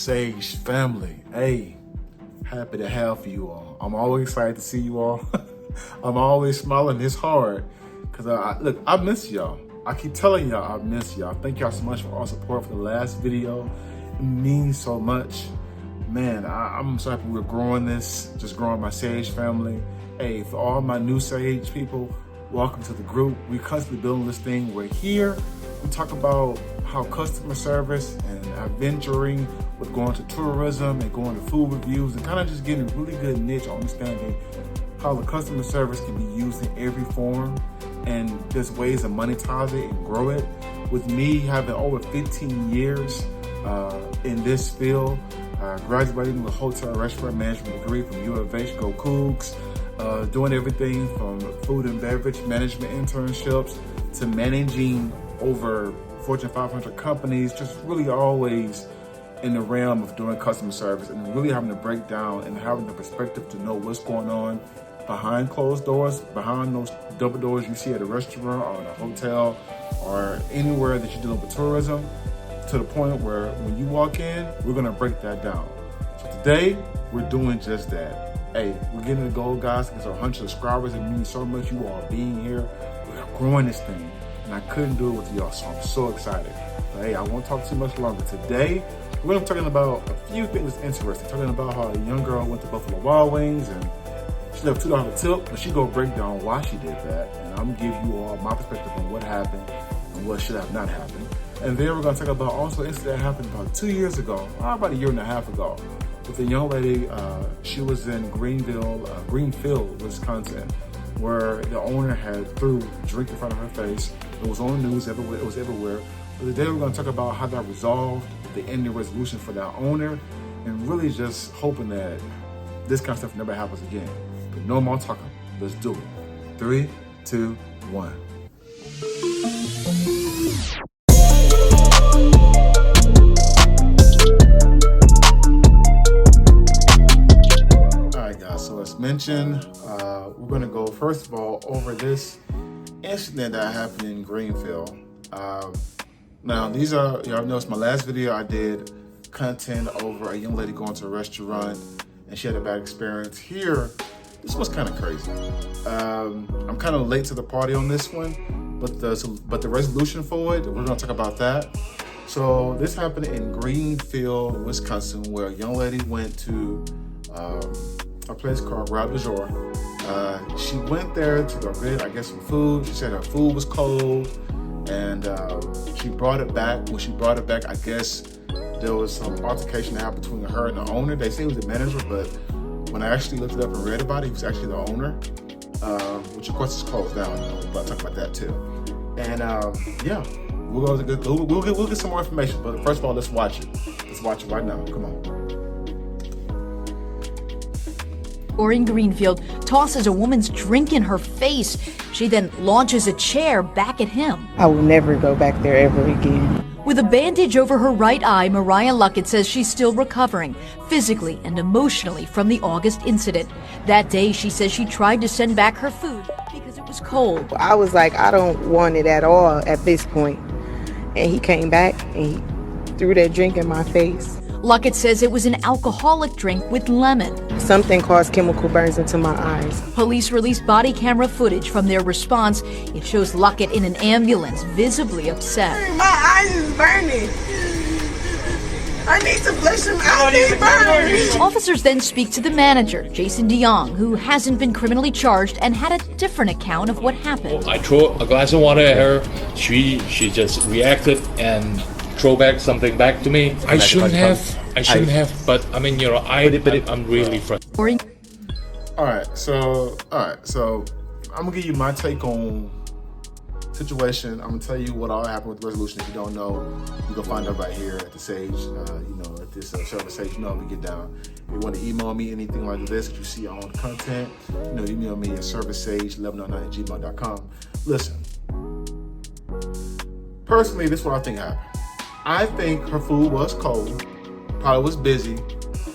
Sage family. Hey, happy to have you all. I'm always excited to see you all. I'm always smiling. It's hard because look, I miss y'all. I keep telling y'all I miss y'all. Thank y'all so much for all support for the last video. It means so much. Man, I'm so happy we're growing this, just growing my Sage family. Hey, for all my new Sage people, welcome to the group. We constantly building this thing. We're here. We talk about how customer service and adventuring with going to tourism and going to food reviews and kind of just getting a really good niche on understanding how the customer service can be used in every form, and there's ways to monetize it and grow it. With me having over 15 years in this field, graduating with hotel restaurant management degree from U of H, go Cougs, doing everything from food and beverage management internships to managing over Fortune 500 companies, just really always in the realm of doing customer service and really having to break down and having the perspective to know what's going on behind closed doors, behind those double doors you see at a restaurant or in a hotel or anywhere that you're dealing with tourism, to the point where when you walk in, we're gonna break that down. So today, we're doing just that. Hey, we're getting the goal, guys, because our 100 subscribers, it means so much you all being here. We're growing this thing, and I couldn't do it with y'all, so I'm so excited. But hey, I won't talk too much longer. Today, we're gonna be talking about a few things that's interesting. Talking about how a young girl went to Buffalo Wild Wings and she left $2 tip, but she gonna break down why she did that. And I'm gonna give you all my perspective on what happened and what should have not happened. And then we're gonna talk about also an incident that happened about 2 years ago, or about a year and a half ago, with a young lady. She was in Greenfield, Wisconsin, where the owner had threw a drink in front of her face. It was on the news everywhere. It was everywhere. But today we're gonna talk about how that resolved, the ending resolution for that owner, and really just hoping that this kind of stuff never happens again. But no more talking. Let's do it. 3, 2, 1. So as mentioned, we're going to go first of all over this incident that happened in Greenfield. Now these are, y'all noticed my last video I did content over a young lady going to a restaurant and she had a bad experience. Here, this was kind of crazy. I'm kind of late to the party on this one, but the resolution for it, we're going to talk about that. So this happened in Greenfield, Wisconsin, where a young lady went to a place called Route du Jour. She went there to go get, I guess, some food. She said her food was cold, and she brought it back. When she brought it back, I guess there was some altercation that happened between her and the owner. They say he was the manager, but when I actually looked it up and read about it, he was actually the owner, which of course is closed down. But I'll talk about that too. And yeah, we'll get some more information. But first of all, let's watch it. Let's watch it right now. Come on. Or in Greenfield, tosses a woman's drink in her face. She then launches a chair back at him. I will never go back there ever again. With a bandage over her right eye, Mariah Luckett says she's still recovering, physically and emotionally, from the August incident. That day, she says she tried to send back her food because it was cold. I was like, I don't want it at all at this point. And he came back and he threw that drink in my face. Luckett says it was an alcoholic drink with lemon. Something caused chemical burns into my eyes. Police released body camera footage from their response. It shows Luckett in an ambulance, visibly upset. My eyes is burning. I need to flush them out. They burn. Officers then speak to the manager, Jason DeYoung, who hasn't been criminally charged and had a different account of what happened. I threw a glass of water at her. She just reacted and throw back something back to me. I shouldn't have, but I mean, I'm really frustrated. All right, so I'm gonna give you my take on situation. I'm gonna tell you what all happened with the resolution. If you don't know, you can find out right here at the Sage, at this service Sage. We get down. If you want to email me anything like this that you see on content, email me at servicesage1109@gmail.com. Listen, personally, this is what I think happened. I think her food was cold, probably was busy.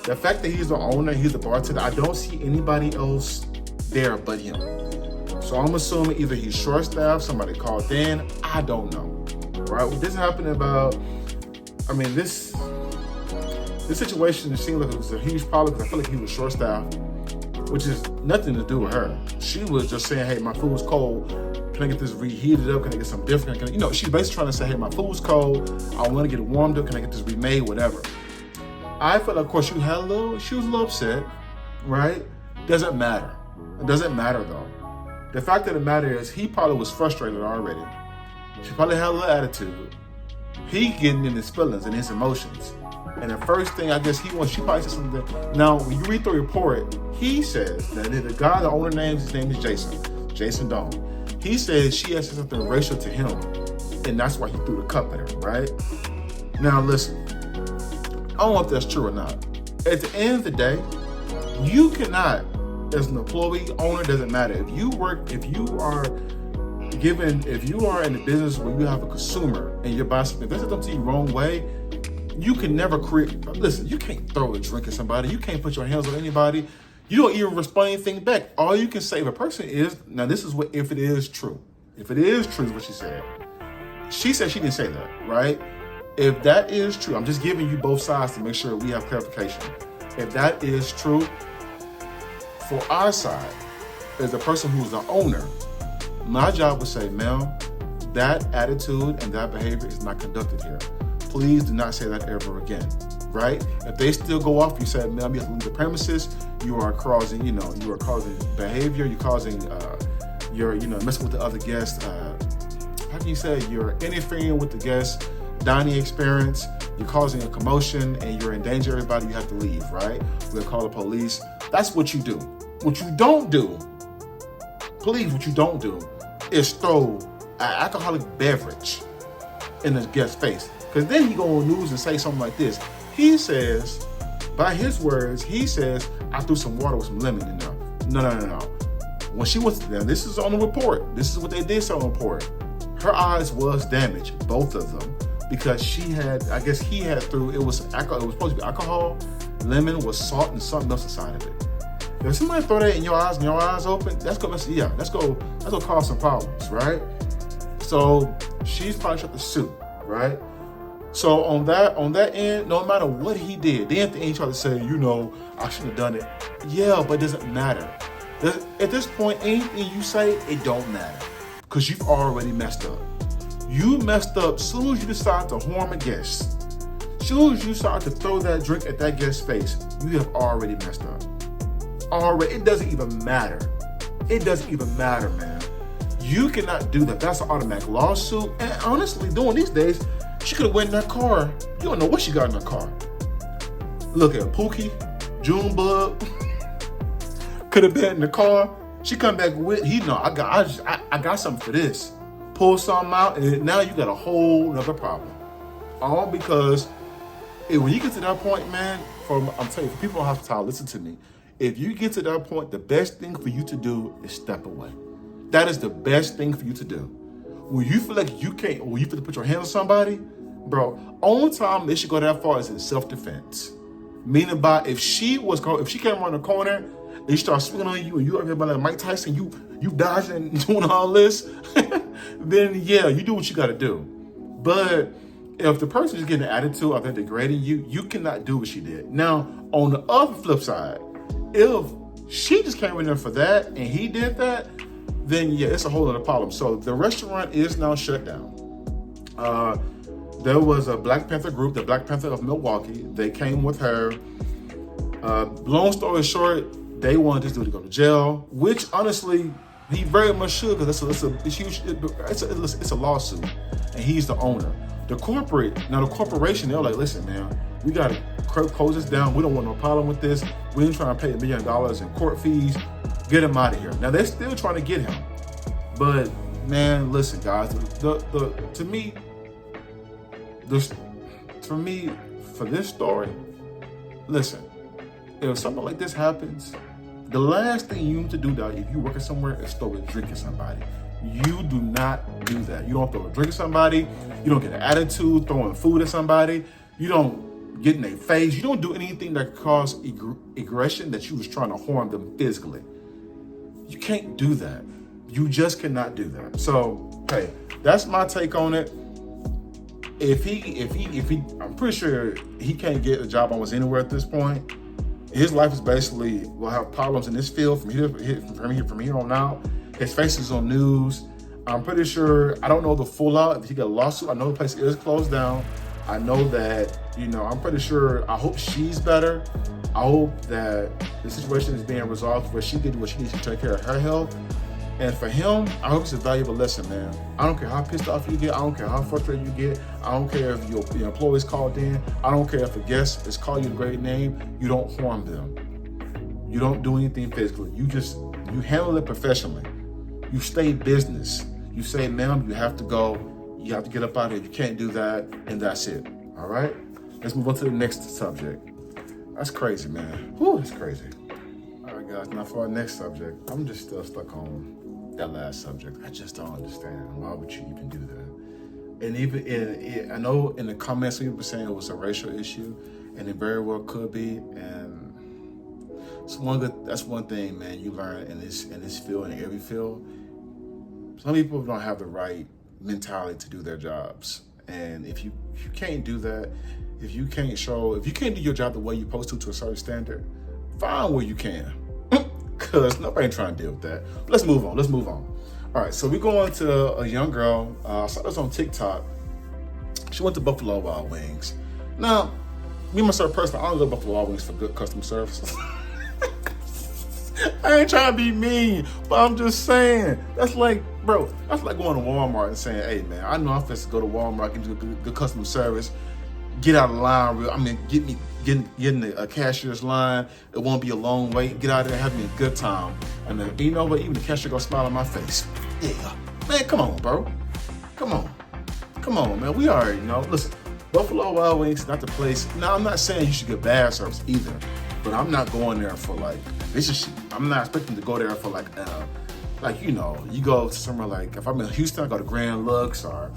The fact that he's the owner, he's the bartender, I don't see anybody else there but him. So I'm assuming either he's short-staffed, somebody called in, I don't know. Right? This happened about, this This situation seemed like it was a huge problem because I feel like he was short-staffed, which is nothing to do with her. She was just saying, hey, my food's cold. Can I get this reheated up? Can I get something different? She's basically trying to say, hey, my food's cold. I want to get it warmed up. Can I get this remade? Whatever. I felt like, of course, she was a little upset, right? Doesn't matter. It doesn't matter, though. The fact of the matter is, he probably was frustrated already. She probably had a little attitude. He getting in his feelings and his emotions. And the first thing I guess she probably said something. Now, when you read the report, he says that the guy, the owner his name is Jason Dong. He says she has said something racial to him, and that's why he threw the cup at her, right? Now, listen, I don't know if that's true or not. At the end of the day, you cannot, as an employee, owner, doesn't matter. If you are in the business where you have a consumer and you're buying something, if they said something to you the wrong way, you can never listen, you can't throw a drink at somebody. You can't put your hands on anybody. You don't even respond anything back. All you can say if a person is, now this is what, if it is true. If it is true is what she said. She said she didn't say that, right? If that is true, I'm just giving you both sides to make sure we have clarification. If that is true, for our side, as a person who's the owner, my job would say, ma'am, that attitude and that behavior is not conducted here. Please do not say that ever again, right? If they still go off, you say, ma'am, you have to leave the premises. You are causing behavior. You're causing, you're messing with the other guests. How can you say you're interfering with the guests' dining experience? You're causing a commotion and you're endangering everybody. You have to leave, right? We'll call the police. That's what you do. What you don't do, please, what you don't do is throw an alcoholic beverage in the guest's face. Because then he go on news and say something like this. He says, by his words, I threw some water with some lemon in there. No. When she was there, this is on the report. This is what they did say on the report. Her eyes was damaged, both of them, because he had through, it was supposed to be alcohol, lemon was salt and something else inside of it. If somebody throw that in your eyes and your eyes open, that's gonna cause some problems, right? So she's probably trying to sue, right? So on that end, no matter what he did, then at the end he tried to say, I shouldn't have done it. Yeah, but it doesn't matter. At this point, anything you say, it don't matter. Because you've already messed up. You messed up as soon as you decide to harm a guest. As soon as you start to throw that drink at that guest's face, you have already messed up. It doesn't even matter. It doesn't even matter, man. You cannot do that. That's an automatic lawsuit. And honestly, doing these days, she could have went in that car. You don't know what she got in that car. Look at Pookie, Junebug, could have been in the car. She come back with, I got something for this. Pull something out, and now you got a whole nother problem. All because when you get to that point, man, I'm telling you, for people in hospitality, listen to me. If you get to that point, the best thing for you to do is step away. That is the best thing for you to do. When you feel like you can't, when you feel to put your hands on somebody, bro, only time they should go that far is in self-defense. Meaning by if she came around the corner and you start swinging on you and you everybody like Mike Tyson, you dodging and doing all this, then yeah, you do what you gotta do. But if the person is getting an attitude or they're degrading you, you cannot do what she did. Now, on the other flip side, if she just came in there for that and he did that, then yeah, it's a whole other problem. So the restaurant is now shut down. There was a Black Panther group, the Black Panther of Milwaukee. They came with her. Long story short, they wanted this dude to go to jail, which honestly, he very much should, because it's a lawsuit, and he's the owner. The corporation, they're like, listen, man, we got to close this down. We don't want no problem with this. We ain't trying to pay $1 million in court fees. Get him out of here. Now, they're still trying to get him. But, man, listen, guys, for this story, listen, if something like this happens, the last thing you need to do, dog, if you're working somewhere, is throw a drink at somebody. You do not do that. You don't throw a drink at somebody. You don't get an attitude throwing food at somebody. You don't get in their face. You don't do anything that cause aggression that you was trying to harm them physically. You can't do that. You just cannot do that. So, hey, that's my take on it. if he, I'm pretty sure he can't get a job almost anywhere at this point. His life is basically will have problems in this field from here on out. His face is on news. I'm pretty sure, I don't know the full out, if he got a lawsuit. I know the place is closed down. I know that, I'm pretty sure, I hope she's better. I hope that the situation is being resolved where she can do what she needs to take care of her health. And for him, I hope it's a valuable lesson, man. I don't care how pissed off you get. I don't care how frustrated you get. I don't care if your employee's called in. I don't care if a guest is calling you a great name. You don't harm them. You don't do anything physically. You handle it professionally. You stay business. You say, ma'am, you have to go. You have to get up out of here. You can't do that, and that's it. All right? Let's move on to the next subject. That's crazy, man. Whew, it's crazy. All right, guys. Now for our next subject, I'm just still stuck on that last subject. I just don't understand. Why would you even do that? And even I know in the comments people were saying it was a racial issue, and it very well could be. And that's one thing, man, you learn in this field, in every field. Some people don't have the right mentality to do their jobs. And if you can't do that, if you can't do your job the way you're supposed to a certain standard, find where you can. Because nobody ain't trying to deal with that. Let's move on. All right, so we go on to a young girl. I saw this on TikTok. She went to Buffalo Wild Wings. Now, me myself personally, I don't go to Buffalo Wild Wings for good customer service. I ain't trying to be mean, but I'm just saying, that's like going to Walmart and saying, hey man, I know I'm supposed to go to Walmart, give you good customer service, get out of the line, get in the cashier's line, it won't be a long wait, get out there, have me a good time. And then, you know what, even the cashier gonna smile on my face. Yeah, man, come on, bro. Come on, man, we already know. Listen, Buffalo Wild Wings is not the place. Now, I'm not saying you should get bad service either, but I'm not going there for vicious shit. I'm not expecting to go there for you go to somewhere like, if I'm in Houston, I go to Grand Lux or,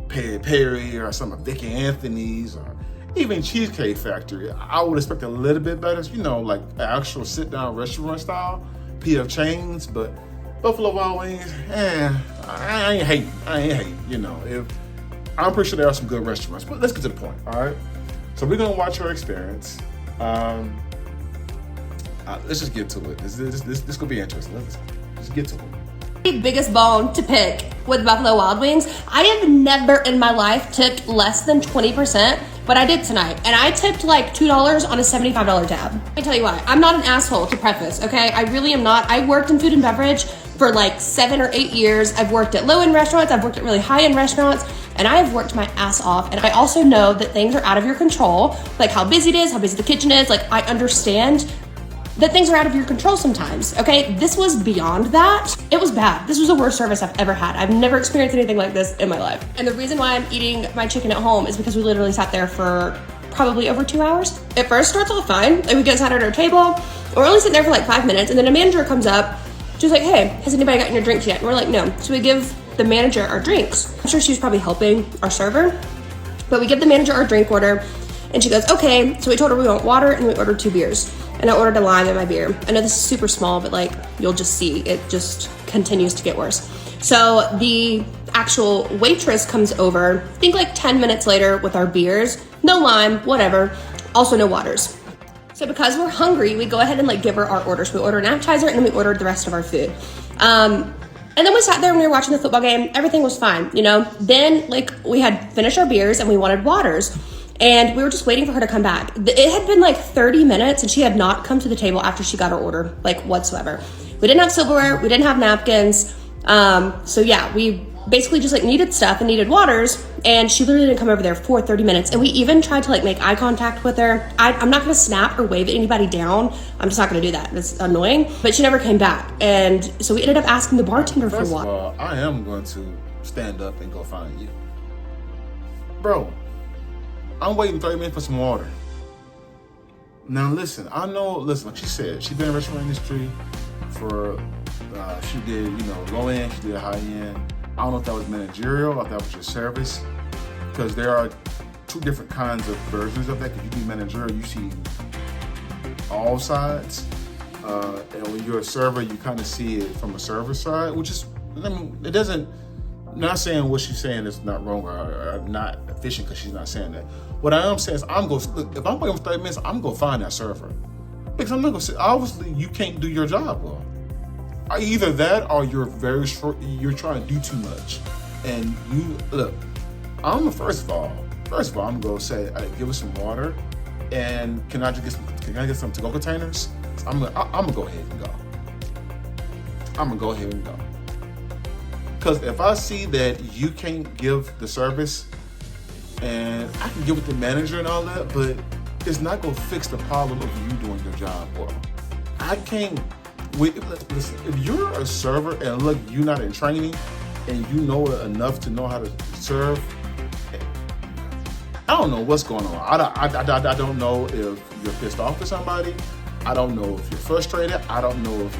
Perry or some of Vicky Anthony's or even Cheesecake Factory. I would expect a little bit better, like an actual sit-down restaurant style, PF chains, but Buffalo Wild Wings, I ain't hating, if I'm pretty sure there are some good restaurants, but let's get to the point, all right? So we're gonna watch her experience. Let's just get to it. This could be interesting. Let's just get to it. The biggest bone to pick with Buffalo Wild Wings, I have never in my life tipped less than 20%, but I did tonight. And I tipped like $2 on a $75 tab. Let me tell you why. I'm not an asshole, to preface, okay? I really am not. I worked in food and beverage for like 7 or 8 years. I've worked at low-end restaurants. I've worked at really high-end restaurants. And I have worked my ass off. And I also know that things are out of your control, like how busy it is, how busy the kitchen is. Like, I understand that things are out of your control sometimes, okay? This was beyond that. It was bad. This was the worst service I've ever had. I've never experienced anything like this in my life. And the reason why I'm eating my chicken at home is because we literally sat there for probably over 2 hours. It first starts off fine. Like, we get sat at our table, we're only sitting there for like 5 minutes, and then a manager comes up. She's like, hey, has anybody gotten your drinks yet? And we're like, no. So we give the manager our drinks. I'm sure she was probably helping our server, but we give the manager our drink order, and she goes, okay. So we told her we want water, and we ordered 2 beers. And I ordered a lime in my beer. I know this is super small, but like, you'll just see, it just continues to get worse. So the actual waitress comes over, I think like 10 minutes later with our beers, no lime, whatever, also no waters. So because we're hungry, we go ahead and like give her our orders. We order an appetizer and then we ordered the rest of our food. And then we sat there and we were watching the football game. Everything was fine, Then like we had finished our beers and we wanted waters. And we were just waiting for her to come back. It had been like 30 minutes and she had not come to the table after she got her order, like whatsoever. We didn't have silverware, we didn't have napkins. So yeah, we basically just like needed stuff and needed waters. And she literally didn't come over there for 30 minutes. And we even tried to like make eye contact with her. I'm not gonna snap or wave at anybody down. I'm just not gonna do that. That's annoying. But she never came back. And so we ended up asking the bartender for water. First of all, I am going to stand up and go find you. Bro, I'm waiting 30 minutes for some water. Now listen, like she said, she's been in the restaurant industry for, she did, low end, she did high end. I don't know if that was managerial or if that was just service, because there are 2 different kinds of versions of that. If you do managerial, you see all sides. And when you're a server, you kind of see it from a server side, which is, it doesn't Not saying what she's saying is not wrong or not efficient because she's not saying that. What I am saying is look, if I'm waiting for 30 minutes, I'm going to find that server. Because I'm not going to say, obviously, you can't do your job well. Either that or you're very short, you're trying to do too much. And look, first of all, I'm going to say, give us some water. And can I get some to-go containers? I'm gonna go ahead and go. I'm gonna go ahead and go. Because if I see that you can't give the service, and I can give it to the manager and all that, but it's not gonna fix the problem of you doing your job well. I can't. Listen, if you're a server and look, you're not in training, and you know enough to know how to serve, I don't know what's going on. I don't know if you're pissed off with somebody. I don't know if you're frustrated. I don't know if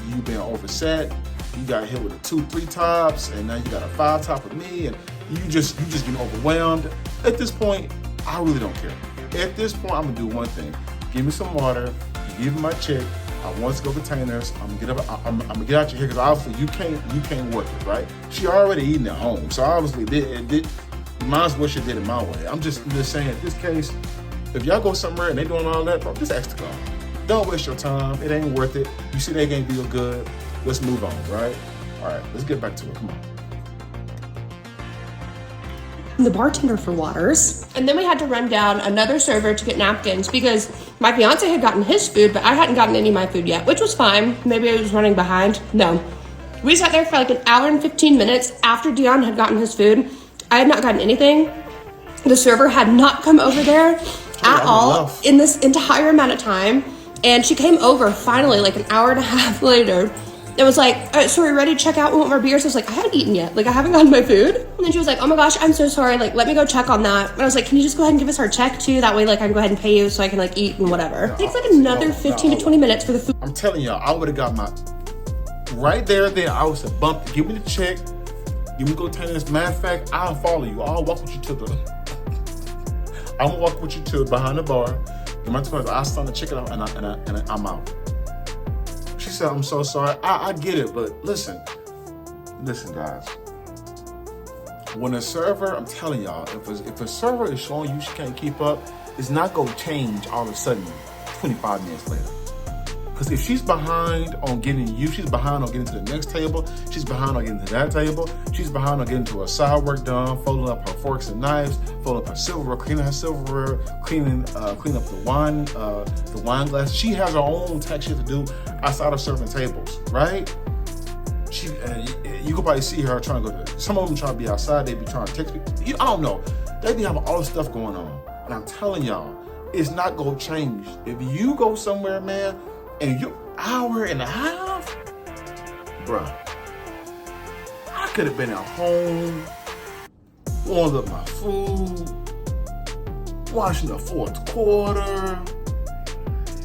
you've been overset. You got hit with a 2-3 tops, and now you got a 5 top with me, and you just getting overwhelmed. At this point, I really don't care. At this point, I'm gonna do one thing: give me some water. Give me my check. I want to go containers. I'm gonna get out your here because obviously you can't work it, right? She already eating at home, so obviously might as well she did it my way. I'm just saying, in this case, if y'all go somewhere and they doing all that, bro, just ask to go. Don't waste your time. It ain't worth it. You see they ain't feel good. Let's move on, right? All right, let's get back to it. Come on. The bartender for waters. And then we had to run down another server to get napkins because my fiance had gotten his food, but I hadn't gotten any of my food yet, which was fine. Maybe I was running behind. No. We sat there for like an hour and 15 minutes after Dion had gotten his food. I had not gotten anything. The server had not come over there at all in this entire amount of time. And she came over finally like an hour and a half later. It was like, all right, so we're ready to check out. We want more beers. I was like, I haven't eaten yet. Like, I haven't gotten my food. And then she was like, oh my gosh, I'm so sorry. Like, let me go check on that. And I was like, can you just go ahead and give us our check too? That way, like, I can go ahead and pay you so I can like eat and whatever. It takes like another 15 to 20 minutes for the food. I'm telling y'all, I would have got my, right there, I was a bump. Give me the check. Give me go tennis. Matter of fact, I'll follow you. I'll walk with you to the, I'm gonna walk with you to behind the bar. Get my toys. I'll start the chicken out and I'm out. She said, I'm so sorry. I get it, but listen guys. When a server, I'm telling y'all, if a server is showing you she can't keep up, it's not gonna change all of a sudden 25 minutes later. Because if she's behind on getting you, she's behind on getting to the next table, she's behind on getting to that table, she's behind on getting to her side work done, folding up her forks and knives, folding up her silverware, cleaning her silverware, cleaning up the wine glass. She has her own tech shit to do outside of serving tables, right? You could probably see her trying to go to, some of them try to be outside, they be trying to text people. I don't know. They be having all this stuff going on. And I'm telling y'all, it's not gonna change. If you go somewhere, man, and you're hour and a half, bruh, I could have been at home, warmed up my food, watching the fourth quarter,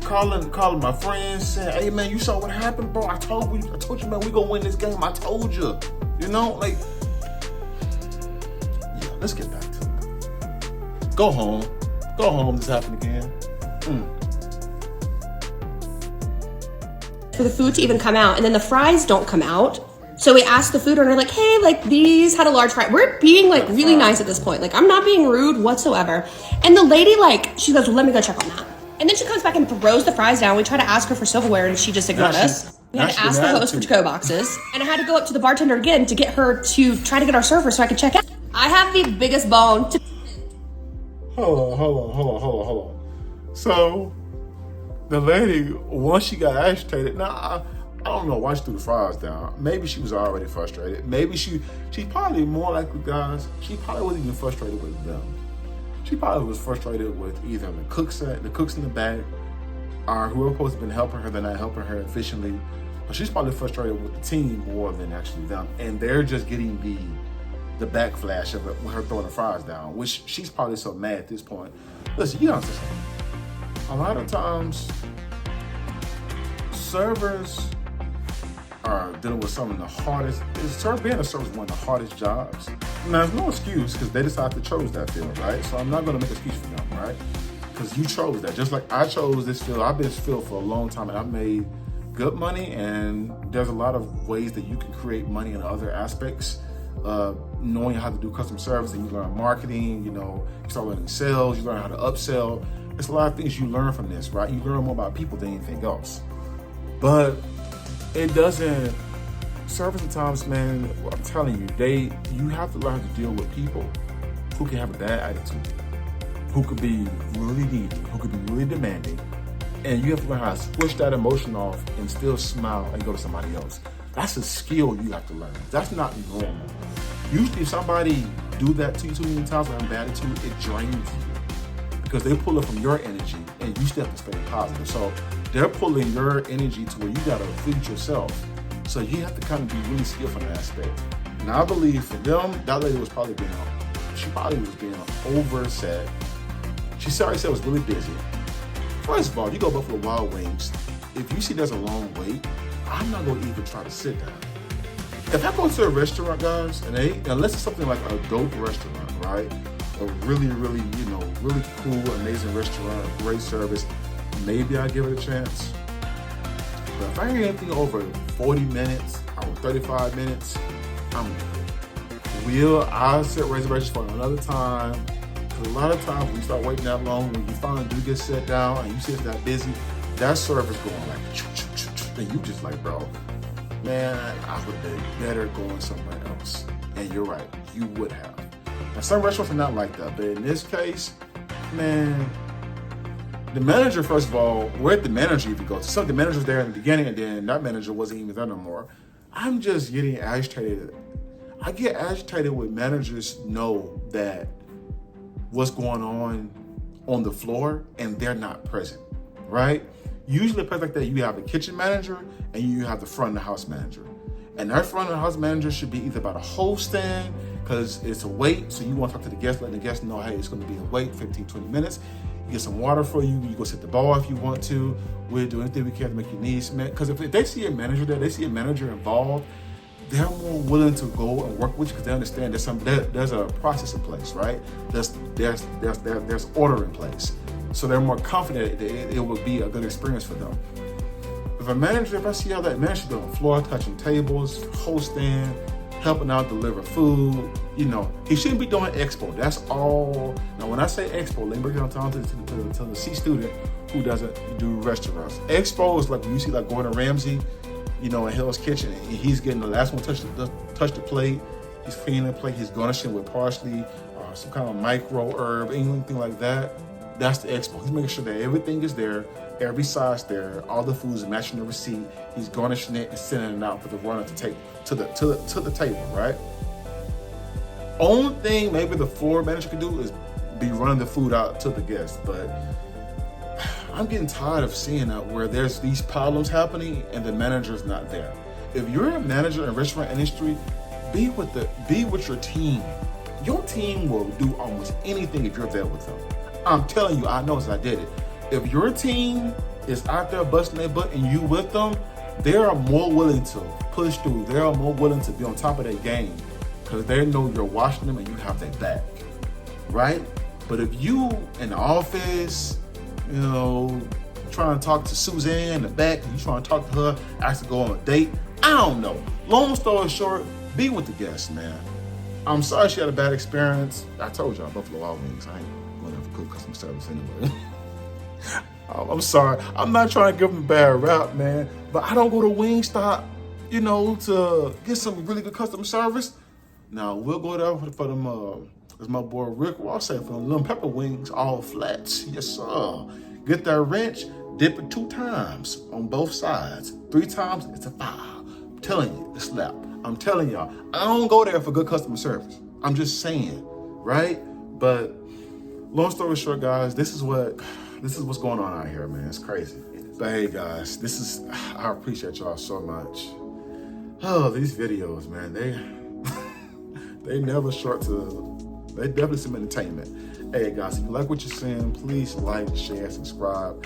calling my friends, saying, hey man, you saw what happened, bro? I told you, man, we gonna win this game. I told you. You know, like, yeah, let's get back to it. Go home, this happened again. For the food to even come out, and then the fries don't come out. So we asked the food owner, like, hey, like these had a large fry. We're being like really nice at this point. Like, I'm not being rude whatsoever. And the lady, like, she goes, well, let me go check on that. And then she comes back and throws the fries down. We try to ask her for silverware and she just ignored us. We had to ask the host for to-go boxes. And I had to go up to the bartender again to get her to try to get our server so I could check out. I have the biggest bone to... Hold on. So, the lady, once she got agitated, now I don't know why she threw the fries down. Maybe she was already frustrated. Maybe she's probably more likely, guys, she probably wasn't even frustrated with them. She probably was frustrated with either the cooks in the back, or whoever supposed to have been helping her, they're not helping her efficiently. But she's probably frustrated with the team more than actually them. And they're just getting the backflash of it with her throwing the fries down, which she's probably so mad at this point. Listen, you understand. A lot of times, servers are dealing with some of the hardest. Being a server is one of the hardest jobs. Now, there's no excuse because they decided to choose that field, right? So I'm not going to make an excuse for them, right? Because you chose that. Just like I chose this field. I've been in this field for a long time and I've made good money, and there's a lot of ways that you can create money in other aspects knowing how to do customer service, and you learn marketing, you know, you start learning sales, you learn how to upsell. There's a lot of things you learn from this, right? You learn more about people than anything else. But it doesn't, service sometimes, man, I'm telling you, you have to learn to deal with people who can have a bad attitude, who could be really needy, who could be really demanding. And you have to learn how to switch that emotion off and still smile and go to somebody else. That's a skill you have to learn. That's not normal. Usually if somebody do that to you too many times with an attitude, it drains you. Because they pull it from your energy and you still have to stay positive. So they're pulling your energy to where you gotta feed yourself. So you have to kind of be really skillful in that aspect. And I believe for them, that lady was probably being overset. She already said it was really busy. First of all, you go Buffalo Wild Wings, if you see there's a long wait, I'm not gonna even try to sit down. If I go to a restaurant, guys, and unless it's something like a dope restaurant, right? A really, really, you know, really cool, amazing restaurant, great service, maybe I'll give it a chance. But if I hear anything over 40 minutes or 35 minutes, I'll set reservations for another time. Because a lot of times when you start waiting that long, when you finally do get set down and you see it's that busy, that service going like, and you just like, bro, man, I would have been better going somewhere else. And you're right, you would have. Now, some restaurants are not like that, but in this case, man, the manager, first of all, where'd the manager even go? So the manager's there in the beginning, and then that manager wasn't even there no more. I'm just getting agitated. I get agitated when managers know that what's going on the floor and they're not present, right? Usually a place like that, you have the kitchen manager and you have the front of the house manager. And that front of the house manager should be either about a hosting, because it's a wait, so you want to talk to the guests, letting the guests know, hey, it's going to be a wait, 15, 20 minutes. You get some water for you. You go sit at the bar if you want to. We'll do anything we can to make your needs met. Because if they see a manager there, they see a manager involved, they're more willing to go and work with you because they understand there's a process in place, right? There's order in place. So they're more confident it will be a good experience for them. If I see how that manager on the floor, touching tables, hosting, helping out deliver food, you know, he shouldn't be doing expo. That's all. Now, when I say expo, let me break it down to the C student who doesn't do restaurants. Expo is like when you see like Gordon Ramsay, you know, in Hell's Kitchen, and he's getting the last one touch the plate. He's feeding the plate. He's garnishing with parsley, some kind of micro herb, anything like that. That's the expo. He's making sure that everything is there, every side's there, all the food is matching the receipt. He's garnishing it and sending it out for the runner to take to the table, right? Only thing maybe the floor manager could do is be running the food out to the guests, but I'm getting tired of seeing that where there's these problems happening and the manager's not there. If you're a manager in the restaurant industry, be with your team. Your team will do almost anything if you're there with them. I'm telling you, I know as I did it. If your team is out there busting their butt and you with them, they are more willing to push through. They are more willing to be on top of their game because they know you're watching them and you have their back, right? But if you in the office, you know, trying to talk to Suzanne in the back, and you trying to talk to her, ask to go on a date, I don't know. Long story short, be with the guests, man. I'm sorry she had a bad experience. I told y'all, Buffalo Wild Wings, I ain't going there for good customer service anyway. I'm sorry. I'm not trying to give them a bad rap, man, but I don't go to Wingstop, you know, to get some really good customer service. Now, we'll go there for them, as my boy Rick Ross said, for them lemon pepper wings, all flats. Yes, sir. Get that wrench, dip it 2 times on both sides. 3 times, it's a 5. I'm telling you, it's slap. I'm telling y'all, I don't go there for good customer service. I'm just saying, right? But long story short, guys, this is what's going on out here, man. It's crazy. But hey, guys, I appreciate y'all so much. Oh, these videos, man, they never short to, they definitely some entertainment. Hey, guys, if you like what you're seeing, please like, share, subscribe.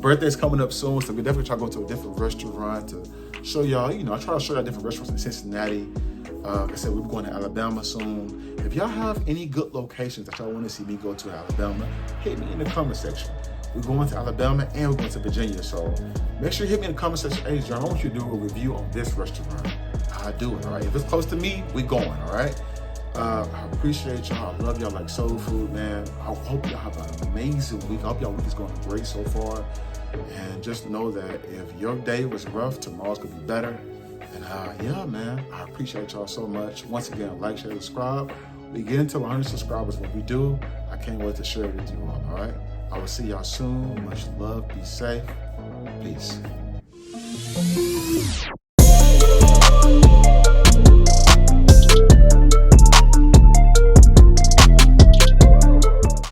Birthday's coming up soon, so we definitely try to go to a different restaurant to show y'all, you know, I try to show y'all different restaurants in Cincinnati. Like I said, we're going to Alabama soon. If y'all have any good locations that y'all want to see me go to Alabama, hit me in the comment section. We're going to Alabama and we're going to Virginia, so make sure you hit me in the comment section. Hey, John, I want you to do a review on this restaurant. I do it, all right? If it's close to me, we going, all right? I appreciate y'all. I love y'all like soul food, man. I hope y'all have an amazing week. I hope y'all week is going great so far. And just know that if your day was rough, tomorrow's gonna be better. And yeah, man, I appreciate y'all so much. Once again, like, share, subscribe. We get into 100 subscribers. When we do, I can't wait to share it with you all right? I will see y'all soon. Much love. Be safe. Peace.